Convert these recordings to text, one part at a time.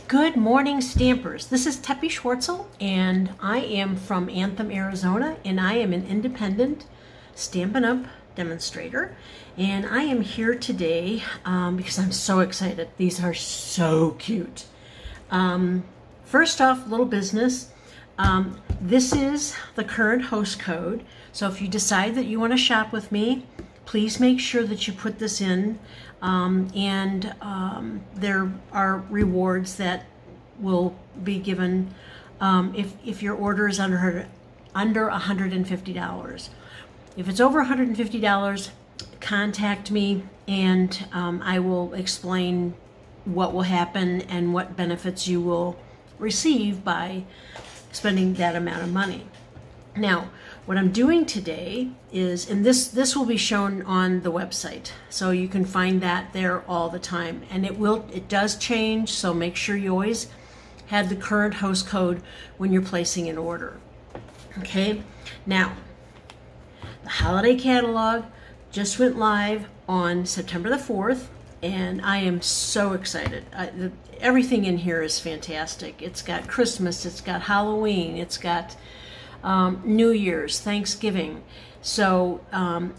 Good morning, Stampers. This is Teppy Schwartzel, and I am from Anthem, Arizona, and I am an independent Stampin' Up! Demonstrator. And I am here today because I'm so excited. These are so cute. First off, little business. This is the current host code. So if you decide that you want to shop with me, please make sure that you put this in. There are rewards that will be given if your order is under $150. If it's over $150, contact me and I will explain what will happen and what benefits you will receive by spending that amount of money. Now, what I'm doing today is, and this will be shown on the website, so you can find that there all the time, and it does change, so make sure you always have the current host code when you're placing an order. Okay, now the holiday catalog just went live on September the 4th, and I am so excited. Everything in here is fantastic. It's got Christmas, it's got Halloween, it's got New Year's, Thanksgiving. So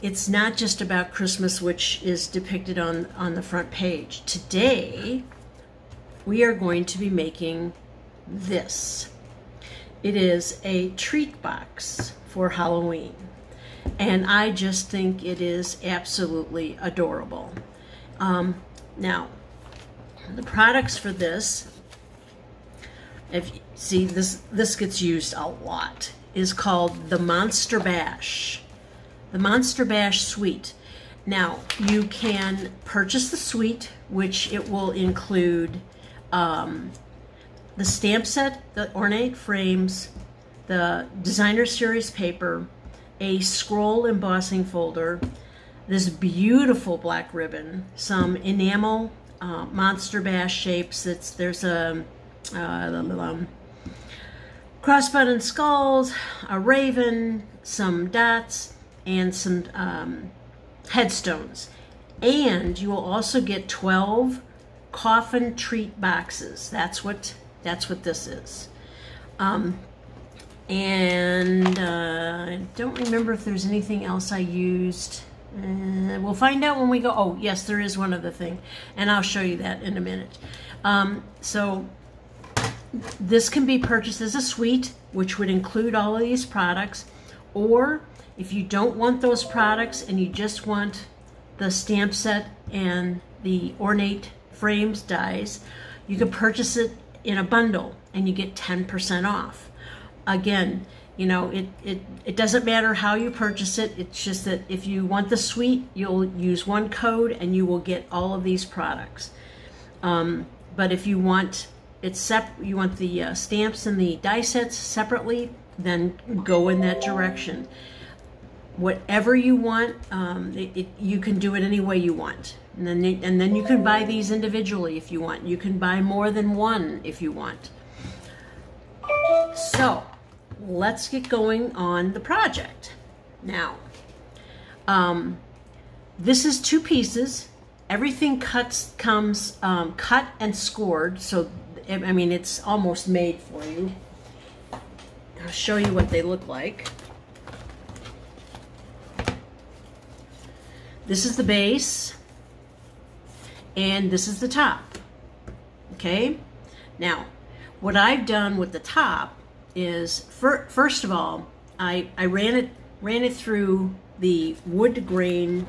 it's not just about Christmas, which is depicted on the front page. Today, we are going to be making this. It is a treat box for Halloween. And I just think it is absolutely adorable. Now, the products for this, if you see this gets used a lot, is called the Monster Bash. The Monster Bash Suite. Now, you can purchase the suite, which it will include the stamp set, the ornate frames, the designer series paper, a scroll embossing folder, this beautiful black ribbon, some enamel Monster Bash shapes. There's a cross-button skulls, a raven, some dots, and some headstones. And you will also get 12 Coffin treat boxes. That's what this is. I don't remember if there's anything else I used. We'll find out when we go. Oh, yes, there is one other thing, and I'll show you that in a minute. So this can be purchased as a suite, which would include all of these products, or if you don't want those products and you just want the stamp set and the ornate frames dies, you can purchase it in a bundle and you get 10% off. Again, you know, it doesn't matter how you purchase it. It's just that if you want the suite, you'll use one code and you will get all of these products. But if you want you want the stamps and the die sets separately, then go in that direction. Whatever you want, you can do it any way you want. And then you can buy these individually if you want. You can buy more than one if you want. So let's get going on the project. Now, this is 2 pieces. Everything comes cut and scored, so I mean, it's almost made for you. I'll show you what they look like. This is the base, and this is the top. Okay? Now, what I've done with the top is, first of all, I ran it through the wood grain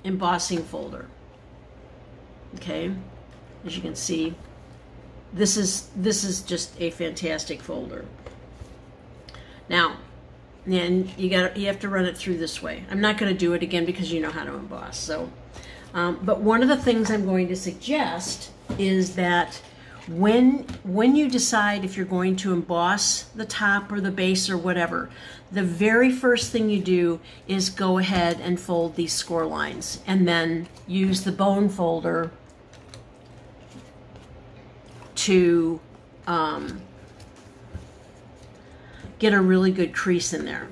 embossing folder. Okay? As you can see, this is just a fantastic folder. Now, and you have to run it through this way. I'm not going to do it again because you know how to emboss. So, but one of the things I'm going to suggest is that when you decide if you're going to emboss the top or the base or whatever, the very first thing you do is go ahead and fold these score lines, and then use the bone folder to get a really good crease in there.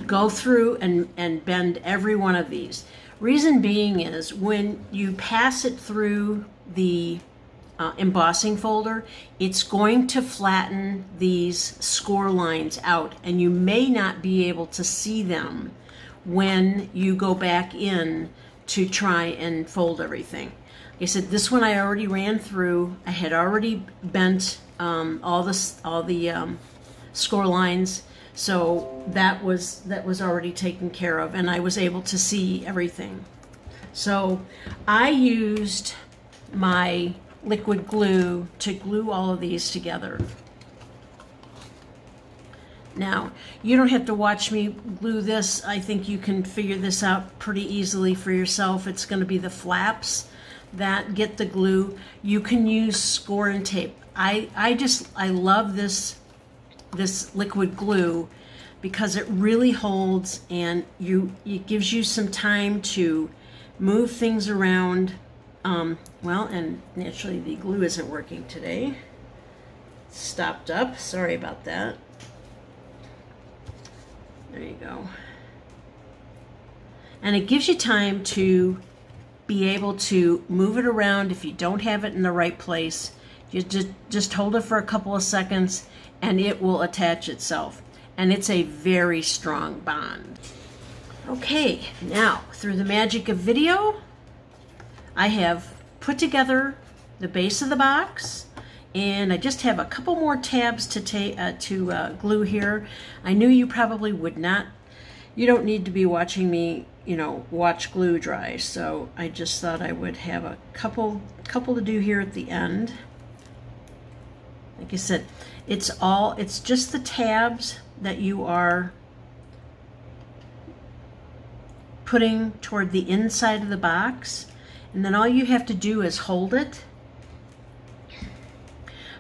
Go through and bend every one of these. Reason being is when you pass it through the embossing folder, it's going to flatten these score lines out, and you may not be able to see them when you go back in to try and fold everything. Like I said, this one I already ran through. I had already bent all the score lines, so that was already taken care of, and I was able to see everything. So I used my liquid glue to glue all of these together. Now, you don't have to watch me glue this. I think you can figure this out pretty easily for yourself. It's going to be the flaps that get the glue. You can use score and tape. I love this liquid glue because it really holds, and it gives you some time to move things around. Well, and naturally the glue isn't working today. It's stopped up. Sorry about that. There you go. And it gives you time to be able to move it around if you don't have it in the right place. You just hold it for a couple of seconds and it will attach itself. And it's a very strong bond. Okay, now through the magic of video, I have put together the base of the box, and I just have a couple more tabs to glue here. I knew you probably would not. You don't need to be watching me, watch glue dry. So I just thought I would have a couple to do here at the end. Like I said, it's just the tabs that you are putting toward the inside of the box. And then all you have to do is hold it,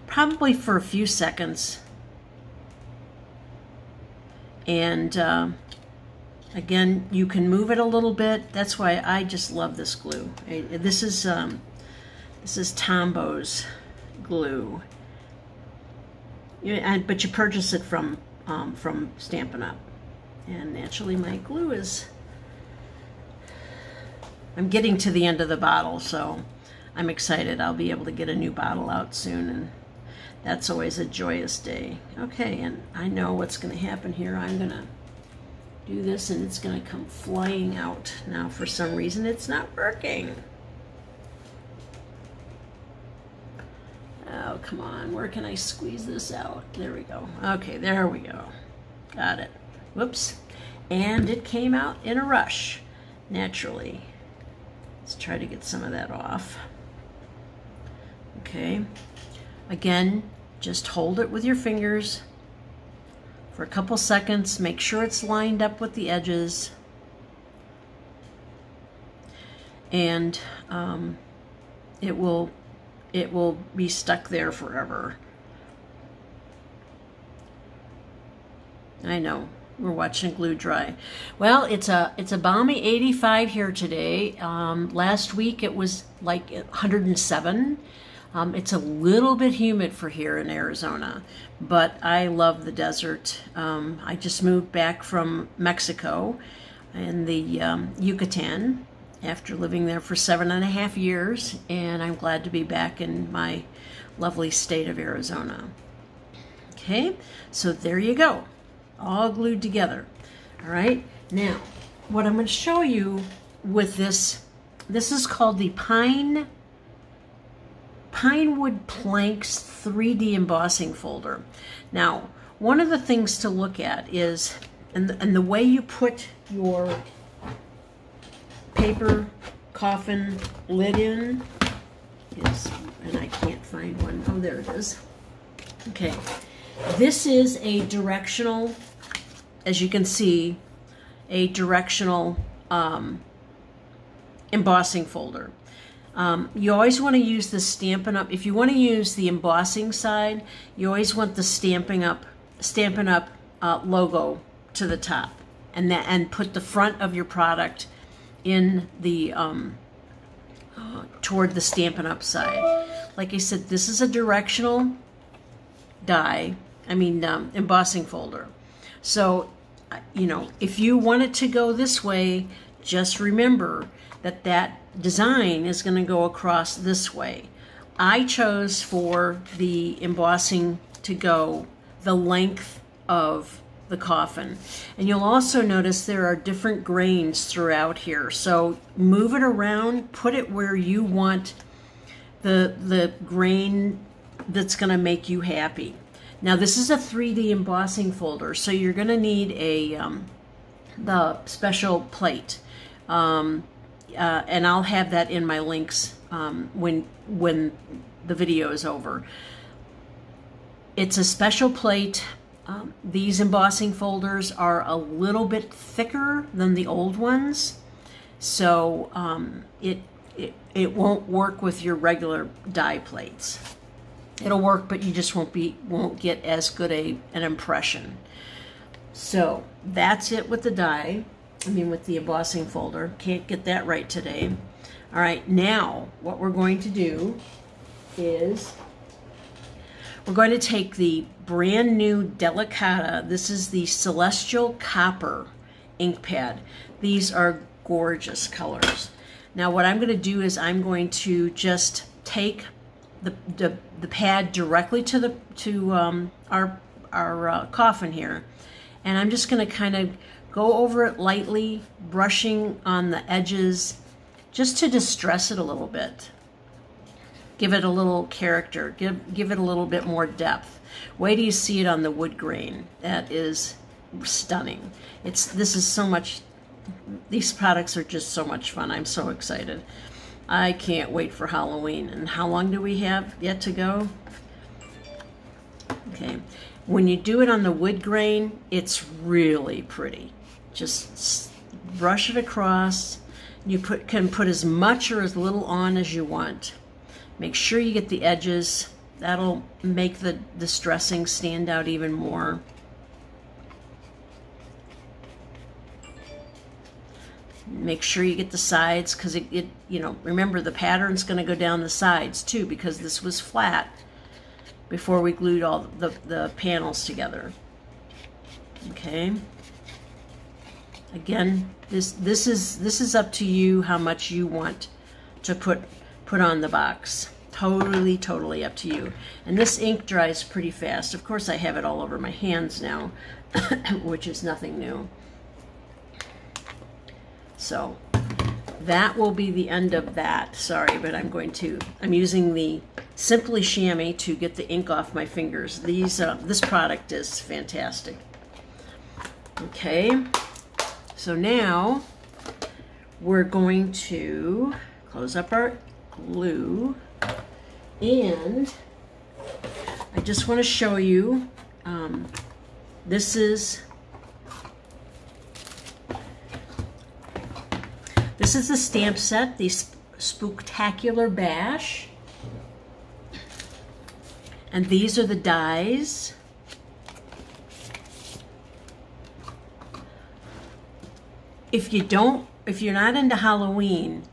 probably for a few seconds. And again, you can move it a little bit. That's why I just love this glue. This is Tombo's glue, but you purchase it from Stampin' Up. And naturally, my glue is. I'm getting to the end of the bottle, so I'm excited. I'll be able to get a new bottle out soon, and that's always a joyous day. Okay, and I know what's going to happen here. I'm going to do this, and it's going to come flying out. Now, for some reason, it's not working. Oh, come on. Where can I squeeze this out? There we go. Okay, there we go. Got it. Whoops. And it came out in a rush, naturally. Let's try to get some of that off. Okay. Again, just hold it with your fingers for a couple seconds. Make sure it's lined up with the edges. And it will be stuck there forever. I know. We're watching glue dry. Well, it's a balmy 85 here today. Last week it was like 107. It's a little bit humid for here in Arizona, but I love the desert. I just moved back from Mexico in the Yucatan after living there for 7.5 years, and I'm glad to be back in my lovely state of Arizona. Okay, so there you go. All glued together. All right, now what I'm going to show you with this is called the Pinewood Planks 3D embossing folder. Now, one of the things to look at is, and the way you put your paper coffin lid in is, and I can't find one. Oh, there it is. Okay. This is a directional, as you can see, a directional embossing folder. You always want to use the Stampin' Up. If you want to use the embossing side, you always want the Stampin' Up logo to the top, and put the front of your product in the toward the Stampin' Up side. Like I said, this is a directional embossing folder. So, if you want it to go this way, just remember that design is going to go across this way. I chose for the embossing to go the length of the coffin. And you'll also notice there are different grains throughout here. So move it around, put it where you want the grain that's going to make you happy. Now this is a 3D embossing folder, so you're going to need the special plate. And I'll have that in my links when the video is over. It's a special plate. These embossing folders are a little bit thicker than the old ones, so it won't work with your regular die plates. It'll work, but you just won't get as good an impression. So that's it with the die. I mean, with the embossing folder. Can't get that right today. All right, now what we're going to do is we're going to take the brand new Delicata. This is the Celestial Copper ink pad. These are gorgeous colors. Now what I'm going to do is I'm going to just take the pad directly to our coffin here, and I'm just going to kind of go over it lightly, brushing on the edges just to distress it a little bit. Give it a little character, give it a little bit more depth. Wait till you see it on the wood grain. That is stunning. This is so much, these products are just so much fun. I'm so excited. I can't wait for Halloween. And how long do we have yet to go? Okay, when you do it on the wood grain, it's really pretty. Just brush it across. You can put as much or as little on as you want. Make sure you get the edges. That'll make the distressing stand out even more. Make sure you get the sides, because you know, remember the pattern's going to go down the sides too, because this was flat before we glued all the panels together. Okay. Again, this is up to you how much you want to put on the box. Totally up to you. And this ink dries pretty fast. Of course, I have it all over my hands now, which is nothing new. So that will be the end of that. Sorry, but I'm using the Simply Chamois to get the ink off my fingers. This product is fantastic. Okay, so now we're going to close up our glue, and I just want to show you, this is the stamp set, the Spooktacular Bash, and these are the dies. If you're not into Halloween,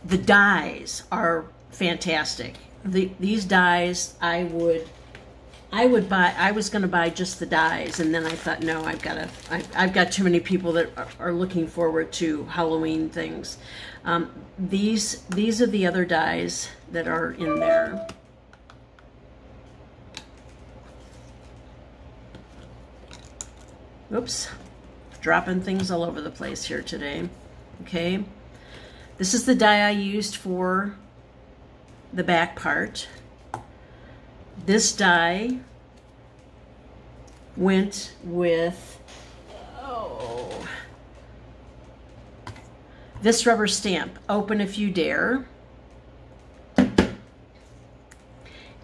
the dies are fantastic. These dies I would buy. I was going to buy just the dies, and then I thought, no, I've got too many people that are looking forward to Halloween things. These are the other dies that are in there. Oops, dropping things all over the place here today. Okay, this is the die I used for the back part. This die went with this rubber stamp, Open If You Dare.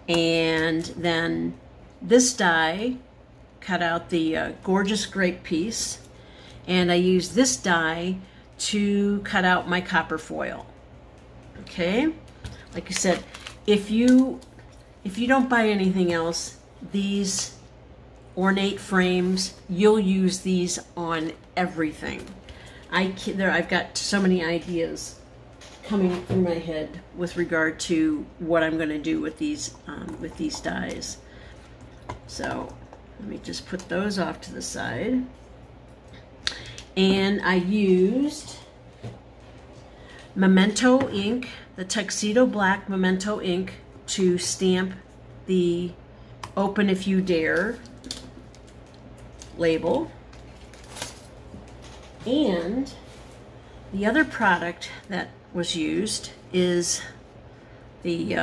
And then this die cut out the gorgeous grape piece, and I used this die to cut out my copper foil. Okay, like I said, if you don't buy anything else, these ornate frames, you'll use these on everything. I've got so many ideas coming through my head with regard to what I'm going to do with these dies. So let me just put those off to the side. And I used Memento ink, the Tuxedo Black Memento ink to stamp the Open If You Dare label. And the other product that was used is the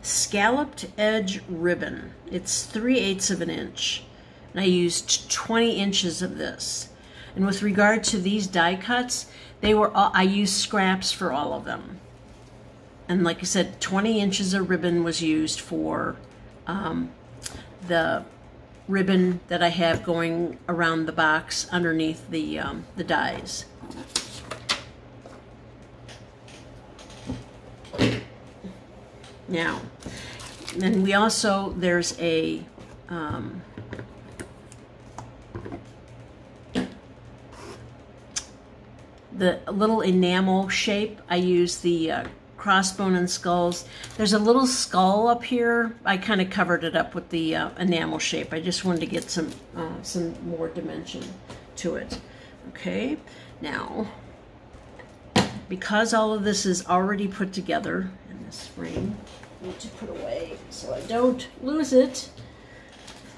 scalloped edge ribbon. It's 3/8 of an inch. And I used 20 inches of this. And with regard to these die cuts, I used scraps for all of them. And like I said, 20 inches of ribbon was used for the ribbon that I have going around the box underneath the dies. Now, then we also, there's a the little enamel shape. I use the crossbone and skulls. There's a little skull up here. I kind of covered it up with the enamel shape. I just wanted to get some more dimension to it. Okay, now, because all of this is already put together in this frame, I need to put away so I don't lose it.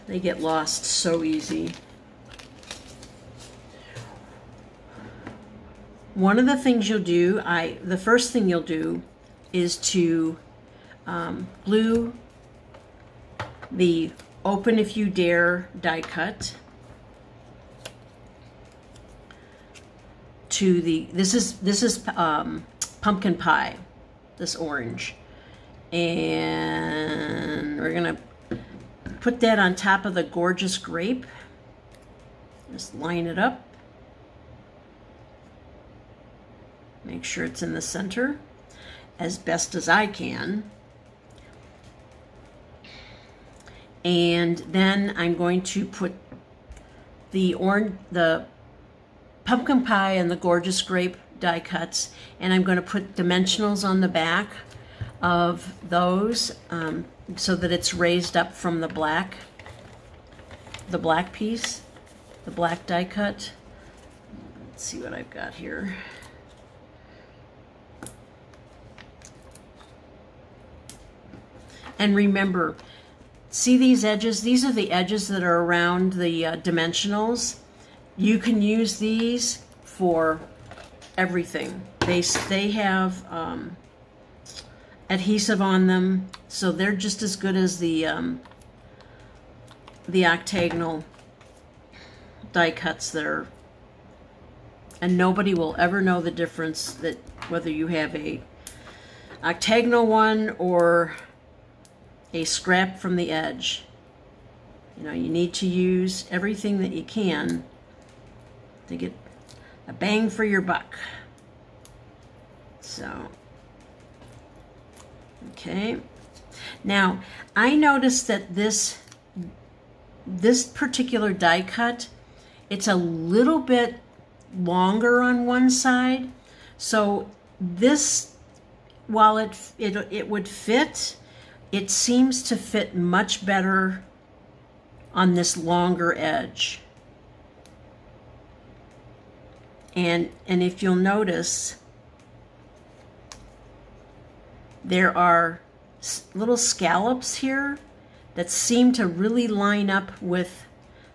They get lost so easy. One of the things you'll do, the first thing you'll do is to glue the Open If You Dare die cut to the, this is pumpkin pie, this orange. And we're gonna put that on top of the gorgeous grape. Just line it up. Make sure it's in the center as best as I can. And then I'm going to put the pumpkin pie and the gorgeous grape die cuts, and I'm going to put dimensionals on the back of those so that it's raised up from the black piece, the black die cut. Let's see what I've got here. And remember, see these edges? These are the edges that are around the dimensionals. You can use these for everything. They have adhesive on them, so they're just as good as the octagonal die cuts there. And nobody will ever know the difference, that whether you have a octagonal one or a scrap from the edge. You know, you need to use everything that you can to get a bang for your buck. So, okay. Now, I noticed that this particular die cut, it's a little bit longer on one side. So this, while it would fit, it seems to fit much better on this longer edge. And if you'll notice, there are little scallops here that seem to really line up with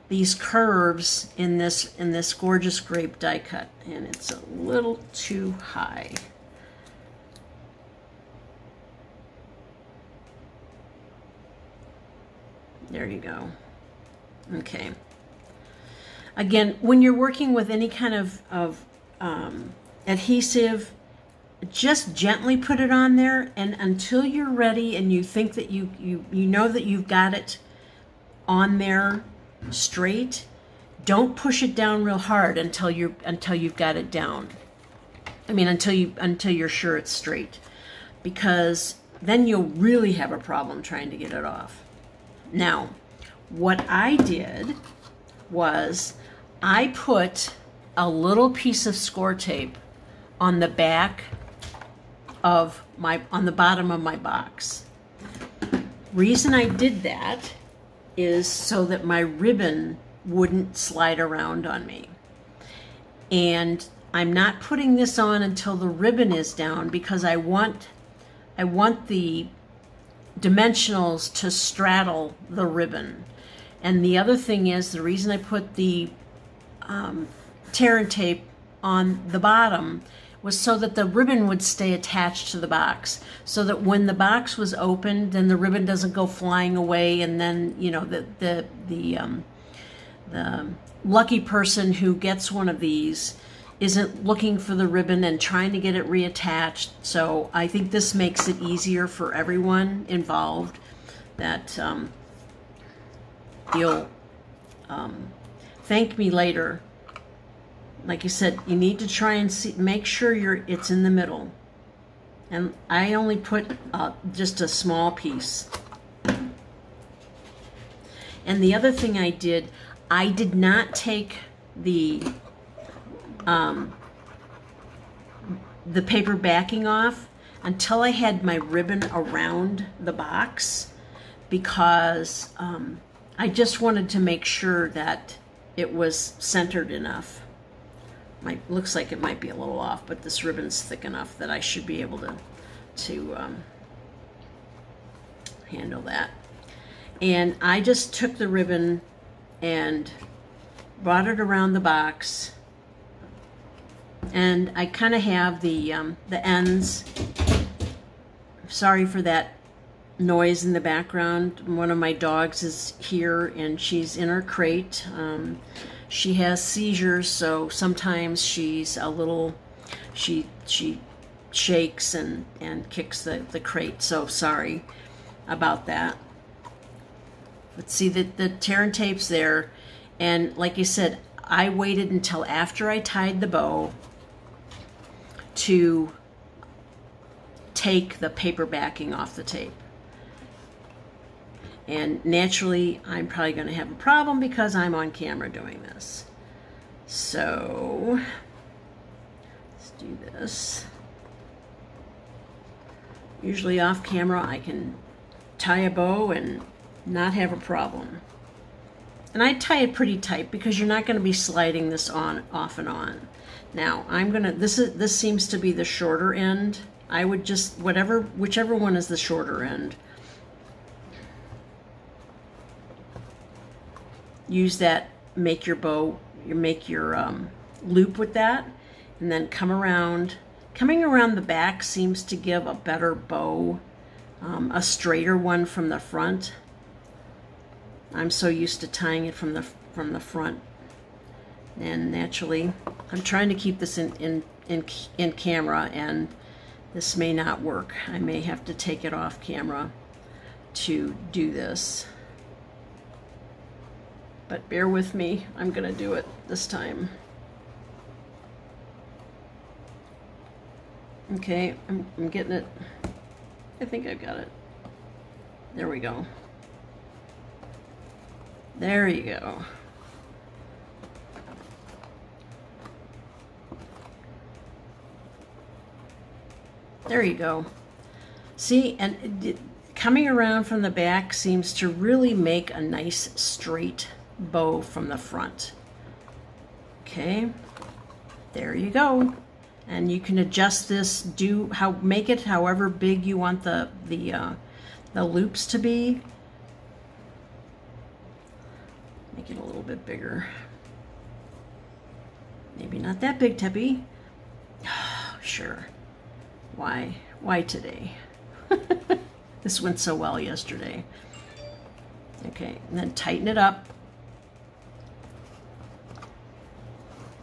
these curves in this gorgeous grape die cut, and it's a little too high. There you go. Okay. Again, when you're working with any kind of adhesive, just gently put it on there, and until you're ready and you think that you know that you've got it on there straight, don't push it down real hard until you've got it down. I mean, until you're sure it's straight, because then you'll really have a problem trying to get it off. Now, what I did was I put a little piece of score tape on the back of on the bottom of my box. Reason I did that is so that my ribbon wouldn't slide around on me. And I'm not putting this on until the ribbon is down, because I want the dimensionals to straddle the ribbon. And the other thing is, the reason I put the tear and tape on the bottom was so that the ribbon would stay attached to the box, so that when the box was opened, then the ribbon doesn't go flying away, and then, you know, the lucky person who gets one of these isn't looking for the ribbon and trying to get it reattached. So I think this makes it easier for everyone involved, that you'll thank me later. Like you said, you need to try and see, make sure it's in the middle. And I only put just a small piece. And the other thing I did not take the paper backing off until I had my ribbon around the box, because I just wanted to make sure that it was centered enough. Looks like it might be a little off, but this ribbon's thick enough that I should be able to handle that. And I just took the ribbon and brought it around the box, and I kind of have the ends. Sorry for that noise in the background. One of my dogs is here, and she's in her crate. She has seizures, so sometimes she's a little, she shakes and kicks the crate, so sorry about that. But see, the tear and tape's there, and like I said, I waited until after I tied the bow to take the paper backing off the tape. And naturally, I'm probably going to have a problem because I'm on camera doing this. So, let's do this. Usually off camera, I can tie a bow and not have a problem. And I tie it pretty tight because you're not going to be sliding this on, off and on. Now, I'm going to, this seems to be the shorter end. I would just, whichever one is the shorter end, use that, make your bow, make your loop with that, and then come around. Coming around the back seems to give a better bow, a straighter one from the front. I'm so used to tying it from the front, and naturally, I'm trying to keep this in camera, and this may not work. I may have to take it off camera to do this. But bear with me, I'm gonna do it this time. Okay, I'm getting it. I think I've got it. There we go. There you go. There you go. See, and coming around from the back seems to really make a nice straight bow from the front. Okay, there you go. And you can adjust this, make it however big you want the loops to be. Make it a little bit bigger. Maybe not that big, Teppy. Oh, sure. Why today? This went so well yesterday. Okay, and then tighten it up.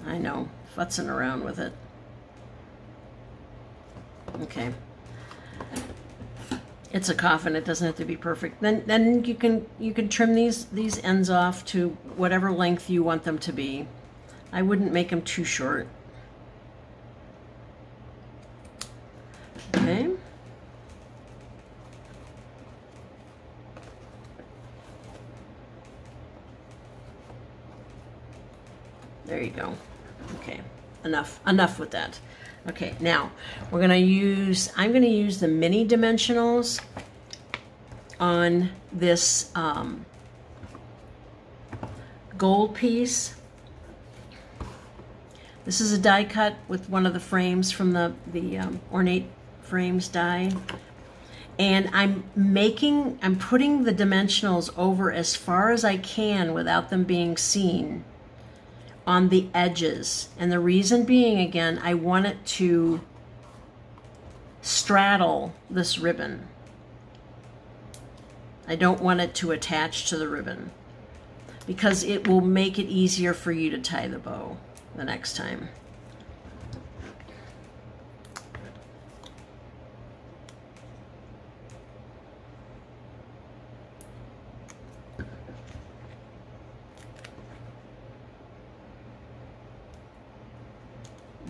I know, futzing around with it. Okay. It's a coffin, it doesn't have to be perfect. Then you can trim these ends off to whatever length you want them to be. I wouldn't make them too short. Okay. There you go. Okay, enough with that. Okay, now I'm gonna use the mini dimensionals on this gold piece. This is a die cut with one of the frames from the ornate frames die, And I'm putting the dimensionals over as far as I can without them being seen on the edges. And the reason being, again, I want it to straddle this ribbon. I don't want it to attach to the ribbon because it will make it easier for you to tie the bow the next time.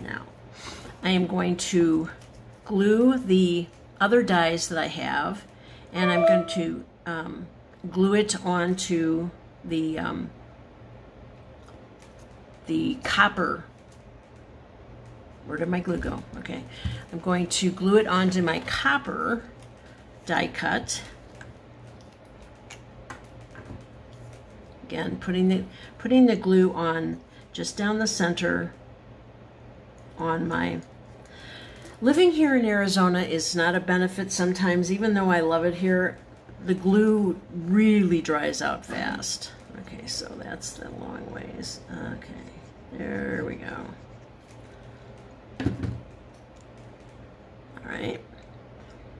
Now, I am going to glue the other dies that I have, and I'm going to glue it onto the copper. Where did my glue go? Okay, I'm going to glue it onto my copper die cut. Again, putting the glue on just down the center on my. Living here in Arizona is not a benefit sometimes, even though I love it here. The glue really dries out fast. Okay, so that's the long ways. Okay, there we go. All right,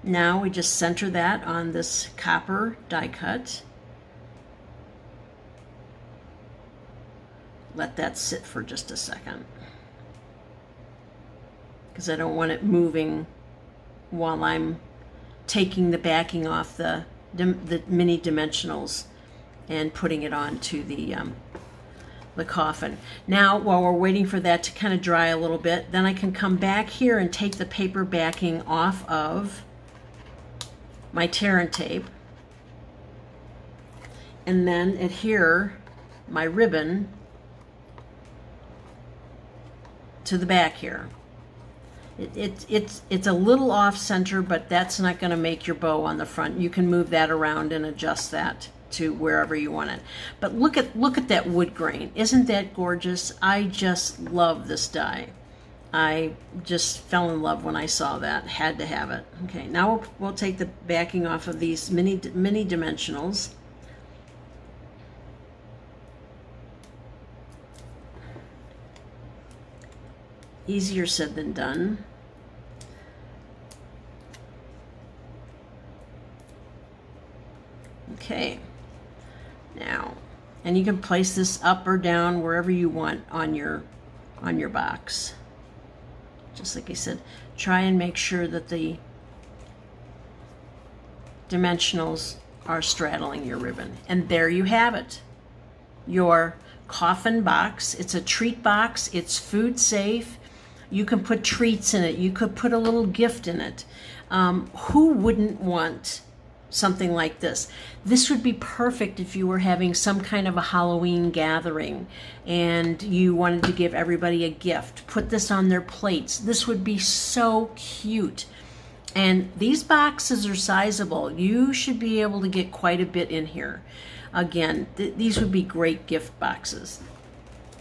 now we just center that on this copper die cut. Let that sit for just a second, because I don't want it moving while I'm taking the backing off the mini dimensionals and putting it onto the coffin. Now, while we're waiting for that to kind of dry a little bit, then I can come back here and take the paper backing off of my tear and tape, and then adhere my ribbon to the back here. It's a little off center, but that's not going to make your bow on the front. You can move that around and adjust that to wherever you want it. But look at that wood grain. Isn't that gorgeous? I just love this die. I just fell in love when I saw that. Had to have it. Okay, now we'll take the backing off of these mini dimensionals. Easier said than done. Okay, now, and you can place this up or down wherever you want on your box. Just like I said, try and make sure that the dimensionals are straddling your ribbon. And there you have it, your coffin box. It's a treat box. It's food safe. You can put treats in it. You could put a little gift in it. Who wouldn't want something like this? This would be perfect if you were having some kind of a Halloween gathering and you wanted to give everybody a gift. Put this on their plates. This would be so cute. And these boxes are sizable. You should be able to get quite a bit in here. Again, these would be great gift boxes.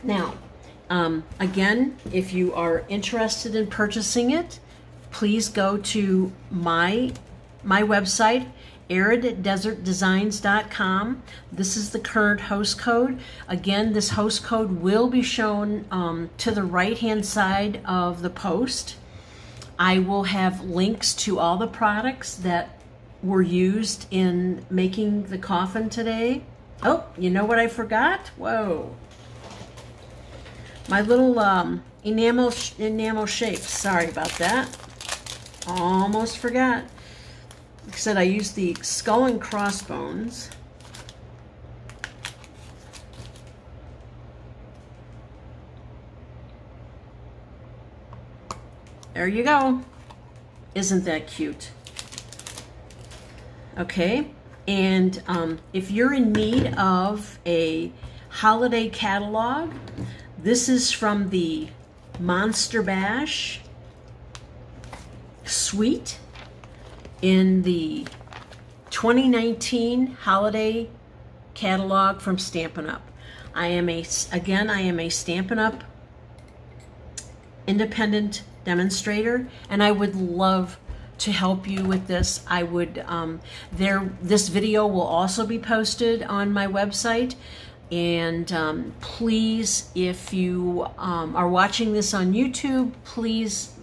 Now, again, if you are interested in purchasing it, please go to my website, ariddesertdesigns.com. This is the current host code. Again, this host code will be shown to the right-hand side of the post. I will have links to all the products that were used in making the coffin today. Oh, you know what I forgot? Whoa. My little enamel shapes. Sorry about that. Almost forgot. Like I said, I used the skull and crossbones. There you go. Isn't that cute? Okay, and if you're in need of a holiday catalog, this is from the Monster Bash suite in the 2019 holiday catalog from Stampin' Up. I am a Stampin' Up independent demonstrator, and I would love to help you with this, I would, this video will also be posted on my website. And please, if you are watching this on YouTube, please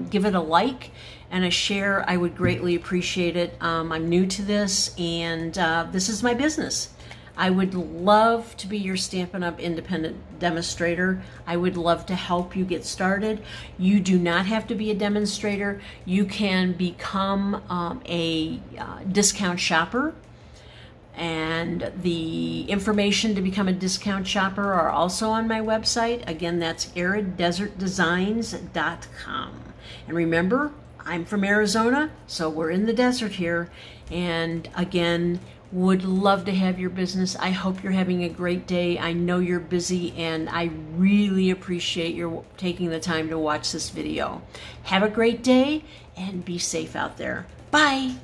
give it a like and a share. I would greatly appreciate it. I'm new to this, and this is my business. I would love to be your Stampin' Up! Independent demonstrator. I would love to help you get started. You do not have to be a demonstrator. You can become a discount shopper. And the information to become a discount shopper are also on my website. Again, that's ariddesertdesigns.com. And remember, I'm from Arizona, so we're in the desert here. And again, would love to have your business. I hope you're having a great day. I know you're busy, and I really appreciate your taking the time to watch this video. Have a great day and be safe out there. Bye.